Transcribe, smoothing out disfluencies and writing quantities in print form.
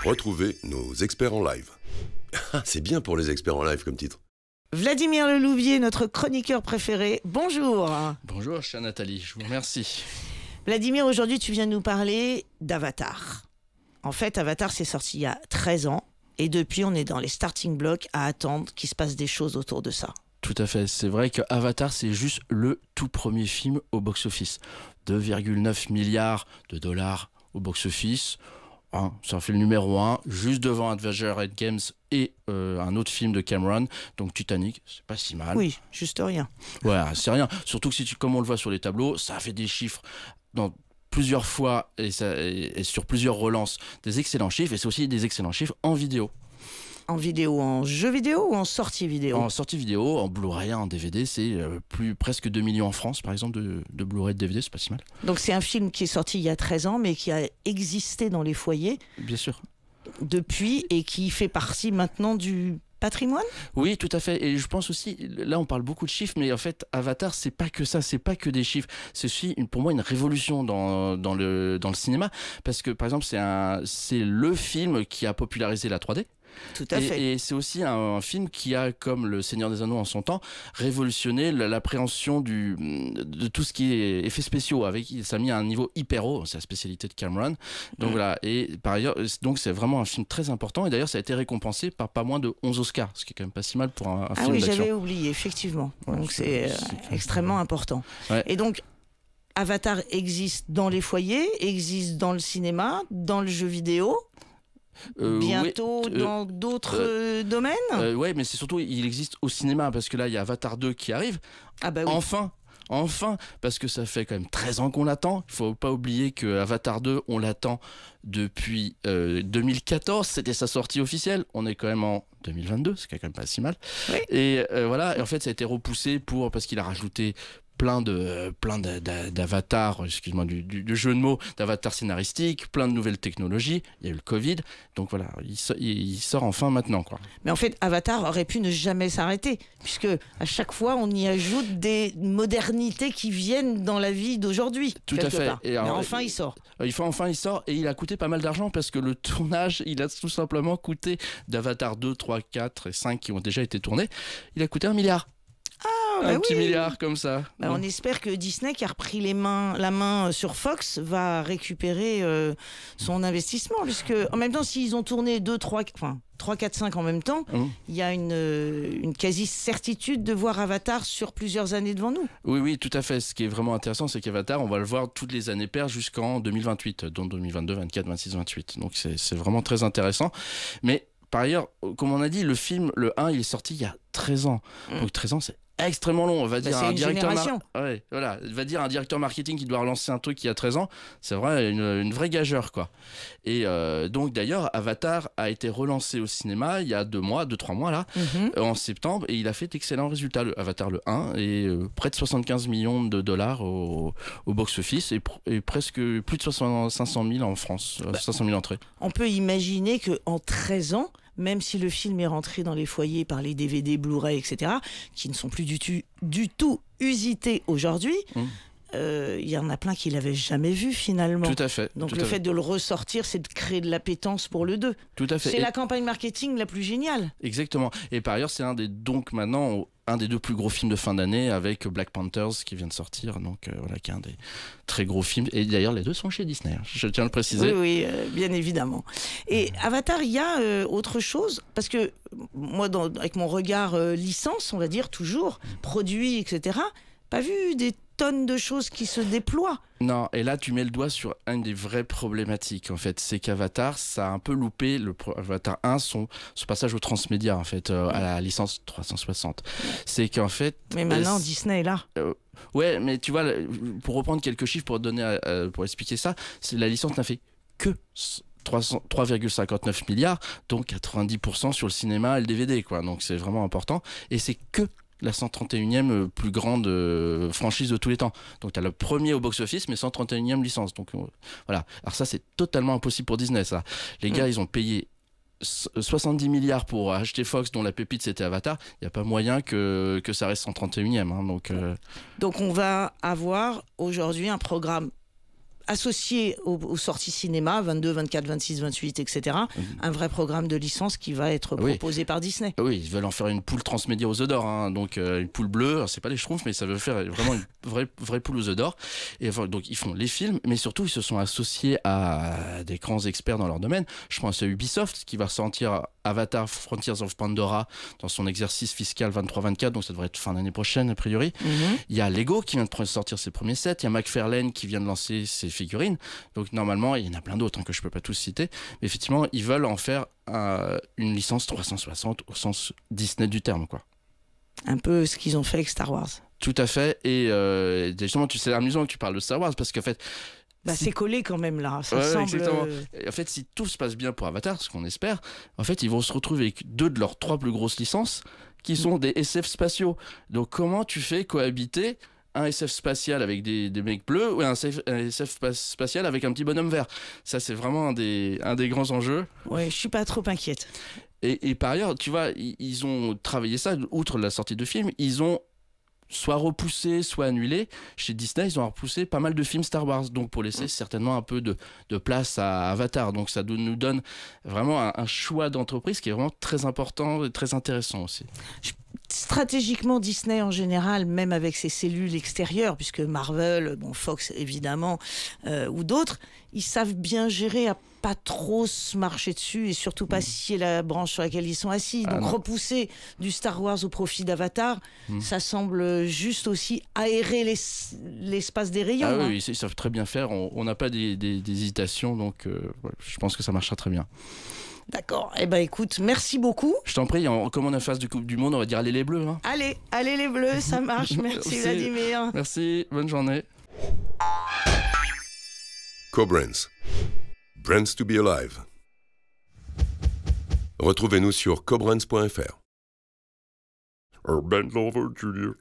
Retrouvez nos experts en live. Ah, c'est bien pour les experts en live comme titre. Vladimir Lelouvier, notre chroniqueur préféré. Bonjour. Bonjour, chère Nathalie, je vous remercie. Vladimir, aujourd'hui, tu viens nous parler d'Avatar. En fait, Avatar, c'est sorti il y a 13 ans. Et depuis, on est dans les starting blocks à attendre qu'il se passe des choses autour de ça. Tout à fait, c'est vrai que Avatar, c'est juste le tout premier film au box-office. 2,9 milliards de dollars au box-office. Ça fait le numéro 1, juste devant Avengers Endgame et un autre film de Cameron, donc Titanic, c'est pas si mal. Oui, juste rien. Ouais, c'est rien. Surtout que comme on le voit sur les tableaux, ça fait des chiffres dans plusieurs fois et sur plusieurs relances, des excellents chiffres, et c'est aussi des excellents chiffres en vidéo. En vidéo, en jeu vidéo ou en sortie vidéo? En sortie vidéo, en Blu-ray, en DVD, c'est presque 2 millions en France, par exemple, de Blu-ray, de DVD, c'est pas si mal. Donc c'est un film qui est sorti il y a 13 ans, mais qui a existé dans les foyers. Bien sûr. Depuis, et qui fait partie maintenant du patrimoine? Oui, tout à fait. Et je pense aussi, là on parle beaucoup de chiffres, mais en fait Avatar, c'est pas que ça, c'est pas que des chiffres. C'est aussi pour moi une révolution dans le cinéma, parce que par exemple c'est le film qui a popularisé la 3D. Tout à fait. Et c'est aussi un film qui a, comme Le Seigneur des Anneaux en son temps, révolutionné l'appréhension de tout ce qui est effets spéciaux. Ça a mis à un niveau hyper haut, c'est la spécialité de Cameron. Donc voilà, et par ailleurs, donc c'est vraiment un film très important. Et d'ailleurs, ça a été récompensé par pas moins de 11 Oscars, ce qui est quand même pas si mal pour un film d'action. Ah oui, j'avais oublié, effectivement. Ouais, donc c'est extrêmement important. Ouais. Et donc, Avatar existe dans les foyers, existe dans le cinéma, dans le jeu vidéo. Bientôt dans d'autres domaines. Ouais, mais c'est surtout, il existe au cinéma, parce que là, il y a Avatar 2 qui arrive. Ah bah oui. Enfin, parce que ça fait quand même 13 ans qu'on l'attend. Il faut pas oublier que Avatar 2, on l'attend depuis 2014. C'était sa sortie officielle. On est quand même en 2022, c'est quand même pas si mal. Oui. Et voilà, et en fait, ça a été repoussé parce qu'il a rajouté plein d'avatars, excuse-moi du jeu de mots, d'avatars scénaristiques, plein de nouvelles technologies. Il y a eu le Covid, donc voilà, il sort enfin maintenant, quoi. Mais en fait, Avatar aurait pu ne jamais s'arrêter, puisque à chaque fois, on y ajoute des modernités qui viennent dans la vie d'aujourd'hui. Tout à fait. Mais enfin, il sort. Enfin, il sort, et il a coûté pas mal d'argent, parce que le tournage, il a tout simplement coûté d'Avatar 2, 3, 4 et 5 qui ont déjà été tournés. Il a coûté 1 milliard. Un petit milliard comme ça. Bah, on espère que Disney, qui a repris la main sur Fox, va récupérer son investissement. Puisque, en même temps, s'ils ont tourné 3, 4, 5 en même temps, il y a une quasi-certitude de voir Avatar sur plusieurs années devant nous. Oui, tout à fait. Ce qui est vraiment intéressant, c'est qu'Avatar, on va le voir toutes les années paires jusqu'en 2028, dont 2022, 24, 26, 28. Donc c'est vraiment très intéressant. Mais par ailleurs, comme on a dit, le film, le 1, il est sorti il y a 13 ans. Donc 13 ans, c'est extrêmement long. On va dire un directeur va dire un directeur marketing qui doit relancer un truc il y a 13 ans, c'est vrai, une vraie gageure, quoi. Et donc d'ailleurs, Avatar a été relancé au cinéma il y a 2-3 mois là, en septembre, et il a fait d'excellents résultats. Avatar le 1 et près de 75 millions de dollars au box-office et presque plus de 500 000 en France, 500 000 entrées. On peut imaginer qu'en 13 ans, même si le film est rentré dans les foyers par les DVD, Blu-ray, etc., qui ne sont plus du tout usités aujourd'hui, il y en a plein qui ne l'avaient jamais vu finalement. Tout à fait. Donc le fait de le ressortir, c'est de créer de l'appétence pour le 2. Tout à fait. C'est la campagne marketing la plus géniale. Exactement. Et par ailleurs, c'est un des 2 plus gros films de fin d'année, avec Black Panthers qui vient de sortir, donc voilà, qui est un des très gros films. Et d'ailleurs, les 2 sont chez Disney, je tiens à le préciser. Oui, bien évidemment. Et Avatar, il y a autre chose, parce que moi, avec mon regard licence, on va dire, toujours, produit, etc., pas vu des tonnes de choses qui se déploient. Non, et là tu mets le doigt sur une des vraies problématiques, en fait. C'est qu'Avatar, ça a un peu loupé, Avatar 1, son passage au transmédia, en fait, à la licence 360. C'est qu'en fait... Mais maintenant, Disney est là. Ouais, mais tu vois, pour reprendre quelques chiffres pour expliquer ça, la licence n'a fait que 3,59 milliards, donc 90% sur le cinéma et le DVD, quoi. Donc c'est vraiment important. Et c'est que la 131e plus grande franchise de tous les temps. Donc tu as le premier au box-office, mais 131e licence. Donc voilà. Alors ça, c'est totalement impossible pour Disney, ça. Les gars, ils ont payé 70 milliards pour acheter Fox, dont la pépite c'était Avatar. Il n'y a pas moyen que ça reste 131e. Donc on va avoir aujourd'hui un programme associé aux sorties cinéma, 22, 24, 26, 28, etc., un vrai programme de licence qui va être proposé par Disney. Oui, ils veulent en faire une poule transmédia aux œufs d'or, hein. Donc une poule bleue, alors, c'est pas des schtroumpfs, mais ça veut faire vraiment une vraie poule aux œufs d'or. Et donc ils font les films, mais surtout ils se sont associés à des grands experts dans leur domaine. Je pense à Ubisoft qui va ressortir Avatar Frontiers of Pandora dans son exercice fiscal 23-24, donc ça devrait être fin d'année prochaine a priori. Il y a Lego qui vient de sortir ses premiers sets, il y a McFarlane qui vient de lancer ses figurines, donc normalement il y en a plein d'autres que je peux pas tous citer, mais effectivement ils veulent en faire une licence 360 au sens Disney du terme, quoi. Un peu ce qu'ils ont fait avec Star Wars. Tout à fait, et justement c'est amusant que tu parles de Star Wars parce qu'en fait c'est collé quand même là, ça semble... En fait, si tout se passe bien pour Avatar, ce qu'on espère, en fait, ils vont se retrouver avec 2 de leurs 3 plus grosses licences qui sont des SF spatiaux. Donc comment tu fais cohabiter un SF spatial avec des mecs bleus ou un SF spatial avec un petit bonhomme vert? Ça, c'est vraiment un des grands enjeux. Ouais, je suis pas trop inquiète. Et par ailleurs, tu vois, ils ont travaillé ça, outre la sortie de film, ils ont soit repoussé, soit annulé. Chez Disney, ils ont repoussé pas mal de films Star Wars, donc pour laisser certainement un peu de place à Avatar. Donc ça nous donne vraiment un choix d'entreprise qui est vraiment très important et très intéressant aussi. Stratégiquement, Disney en général, même avec ses cellules extérieures, puisque Marvel, Fox évidemment, ou d'autres, ils savent bien gérer à pas trop se marcher dessus et surtout pas scier la branche sur laquelle ils sont assis. Donc repousser du Star Wars au profit d'Avatar, ça semble juste aussi aérer l'espace des rayons. Ah oui, ils savent très bien faire. On n'a pas des hésitations, donc je pense que ça marchera très bien. D'accord. Eh ben écoute, merci beaucoup. Je t'en prie, comme on a phase de Coupe du Monde, on va dire allez les Bleus. Hein. Allez les Bleus, ça marche. Merci Vladimir. Merci, bonne journée. Kobrands. Brands to be alive. Retrouvez-nous sur kobrands.fr. Bend over, Julia.